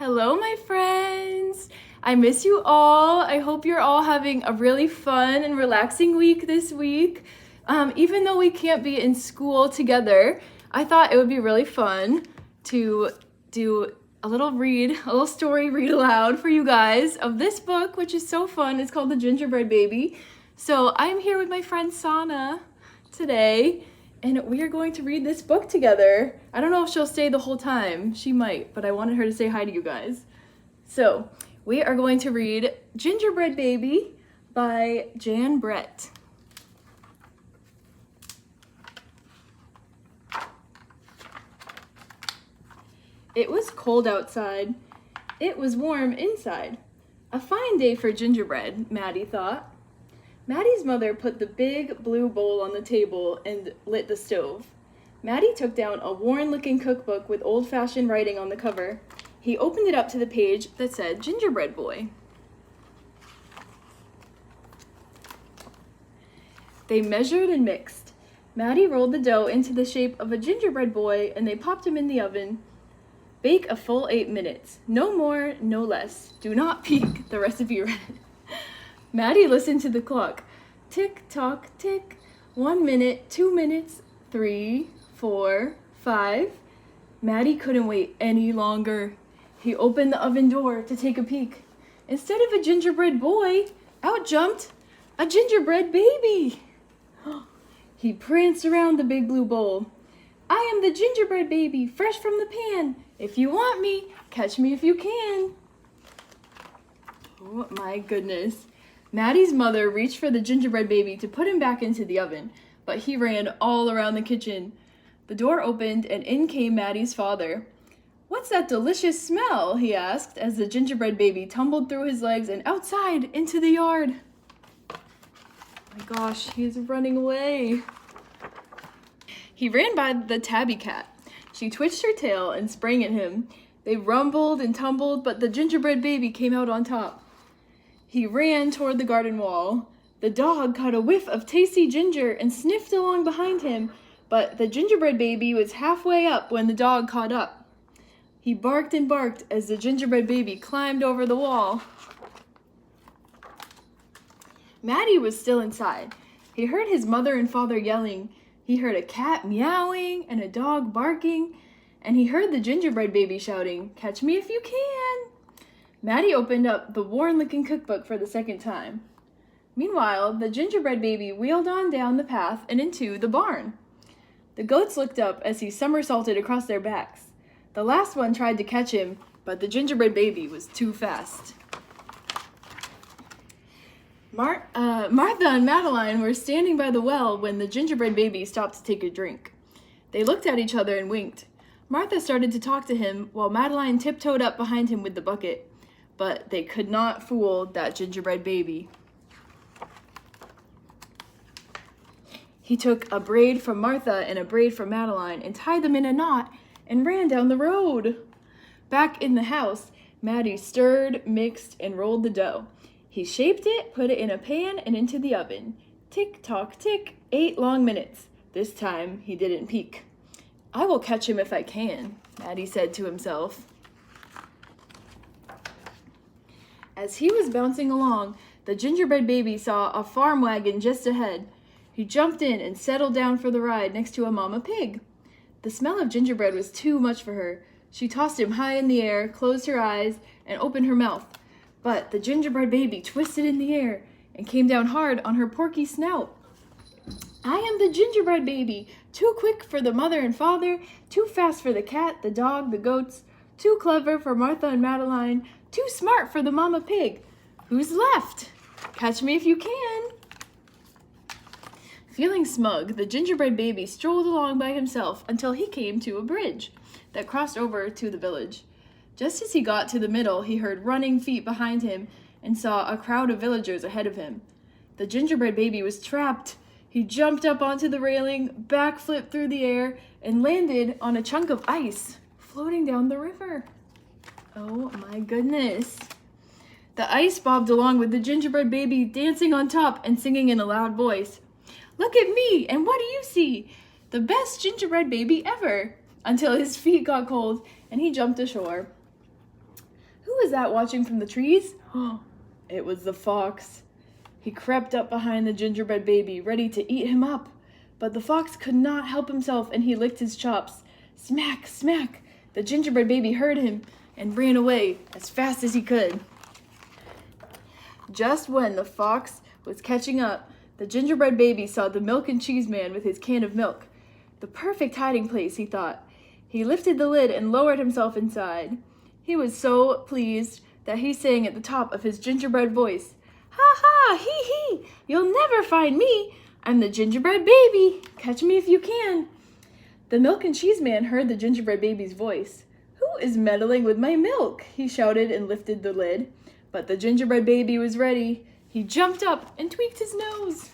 Hello, my friends. I miss you all. I hope you're all having a really fun and relaxing week this week. Even though we can't be in school together, I thought it would be really fun to do a little story read aloud for you guys of this book, which is so fun. It's called The Gingerbread Baby. So I'm here with my friend Sana today, and we are going to read this book together. I don't know if she'll stay the whole time. She might, but I wanted her to say hi to you guys. So we are going to read Gingerbread Baby by Jan Brett. It was cold outside. It was warm inside. A fine day for gingerbread, Maddie thought. Maddie's mother put the big blue bowl on the table and lit the stove. Maddie took down a worn-looking cookbook with old-fashioned writing on the cover. He opened it up to the page that said Gingerbread Boy. They measured and mixed. Maddie rolled the dough into the shape of a gingerbread boy and they popped him in the oven. Bake a full 8 minutes. No more, no less. Do not peek, the recipe read. Maddie listened to the clock. Tick, tock, tick. 1 minute, 2 minutes, 3, 4, 5. Maddie couldn't wait any longer. He opened the oven door to take a peek. Instead of a gingerbread boy, out jumped a gingerbread baby. He pranced around the big blue bowl. I am the gingerbread baby, fresh from the pan. If you want me, catch me if you can. Oh my goodness. Maddie's mother reached for the gingerbread baby to put him back into the oven, but he ran all around the kitchen. The door opened and in came Maddie's father. What's that delicious smell? He asked as the gingerbread baby tumbled through his legs and outside into the yard. Oh my gosh, he's running away. He ran by the tabby cat. She twitched her tail and sprang at him. They rumbled and tumbled, but the gingerbread baby came out on top. He ran toward the garden wall. The dog caught a whiff of tasty ginger and sniffed along behind him, but the gingerbread baby was halfway up when the dog caught up. He barked and barked as the gingerbread baby climbed over the wall. Maddie was still inside. He heard his mother and father yelling. He heard a cat meowing and a dog barking, and he heard the gingerbread baby shouting, "Catch me if you can!" Maddie opened up the worn-looking cookbook for the second time. Meanwhile, the gingerbread baby wheeled on down the path and into the barn. The goats looked up as he somersaulted across their backs. The last one tried to catch him, but the gingerbread baby was too fast. Martha and Madeline were standing by the well when the gingerbread baby stopped to take a drink. They looked at each other and winked. Martha started to talk to him while Madeline tiptoed up behind him with the bucket. But they could not fool that gingerbread baby. He took a braid from Martha and a braid from Madeline and tied them in a knot and ran down the road. Back in the house, Maddie stirred, mixed, and rolled the dough. He shaped it, put it in a pan, and into the oven. Tick, tock, tick, 8 long minutes. This time, he didn't peek. I will catch him if I can, Maddie said to himself. As he was bouncing along, the gingerbread baby saw a farm wagon just ahead. He jumped in and settled down for the ride next to a mama pig. The smell of gingerbread was too much for her. She tossed him high in the air, closed her eyes, and opened her mouth. But the gingerbread baby twisted in the air and came down hard on her porky snout. I am the gingerbread baby, too quick for the mother and father, too fast for the cat, the dog, the goats, too clever for Martha and Madeline, too smart for the mama pig. Who's left? Catch me if you can. Feeling smug, the gingerbread baby strolled along by himself until he came to a bridge that crossed over to the village. Just as he got to the middle, he heard running feet behind him and saw a crowd of villagers ahead of him. The gingerbread baby was trapped. He jumped up onto the railing, backflipped through the air, and landed on a chunk of ice floating down the river. Oh my goodness. The ice bobbed along with the gingerbread baby dancing on top and singing in a loud voice. Look at me, and what do you see? The best gingerbread baby ever. Until his feet got cold and he jumped ashore. is that watching from the trees? It was the fox. He crept up behind the gingerbread baby, ready to eat him up. But the fox could not help himself, and he licked his chops. Smack, smack! The gingerbread baby heard him and ran away as fast as he could. Just when the fox was catching up, the gingerbread baby saw the milk and cheese man with his can of milk. The perfect hiding place, he thought. He lifted the lid and lowered himself inside. He was so pleased that he sang at the top of his gingerbread voice, "Ha ha, hee hee, you'll never find me. I'm the gingerbread baby. Catch me if you can." The milk and cheese man heard the gingerbread baby's voice. "Who is meddling with my milk?" he shouted and lifted the lid. But the gingerbread baby was ready. He jumped up and tweaked his nose.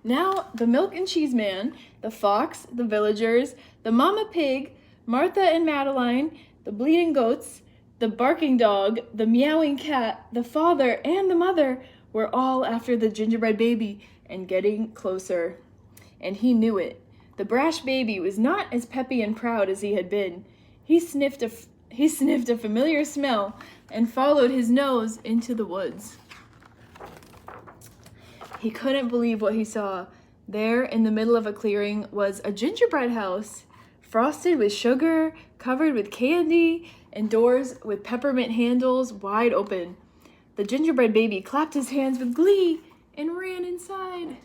Now the milk and cheese man, the fox, the villagers, the mama pig, Martha and Madeline, the bleating goats, the barking dog, the meowing cat, the father, and the mother were all after the gingerbread baby and getting closer. And he knew it. The brash baby was not as peppy and proud as he had been. He sniffed a familiar smell and followed his nose into the woods. He couldn't believe what he saw. There, in the middle of a clearing, was a gingerbread house, frosted with sugar, covered with candy, and doors with peppermint handles wide open. The gingerbread baby clapped his hands with glee and ran inside.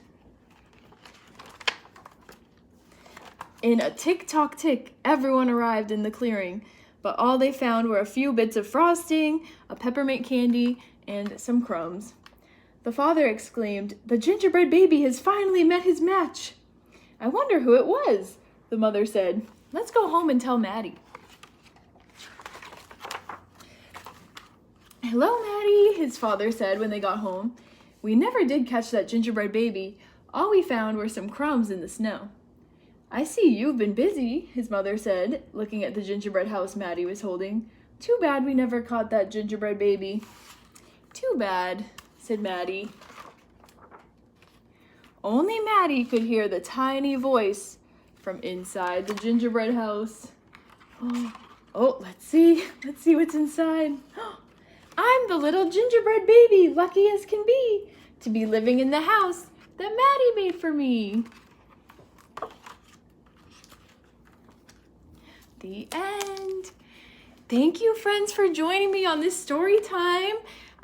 In a tick-tock-tick, everyone arrived in the clearing, but all they found were a few bits of frosting, a peppermint candy, and some crumbs. The father exclaimed, "The gingerbread baby has finally met his match." "I wonder who it was," the mother said. "Let's go home and tell Maddie." "Hello, Maddie," his father said when they got home. "We never did catch that gingerbread baby. All we found were some crumbs in the snow." "I see you've been busy," his mother said, looking at the gingerbread house Maddie was holding. "Too bad we never caught that gingerbread baby." "Too bad," said Maddie. Only Maddie could hear the tiny voice from inside the gingerbread house. Oh, let's see what's inside. "I'm the little gingerbread baby, lucky as can be, to be living in the house that Maddie made for me." The end. Thank you, friends, for joining me on this story time.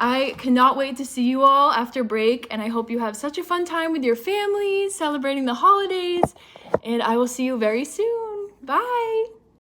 I cannot wait to see you all after break, and I hope you have such a fun time with your families, celebrating the holidays, and I will see you very soon. Bye.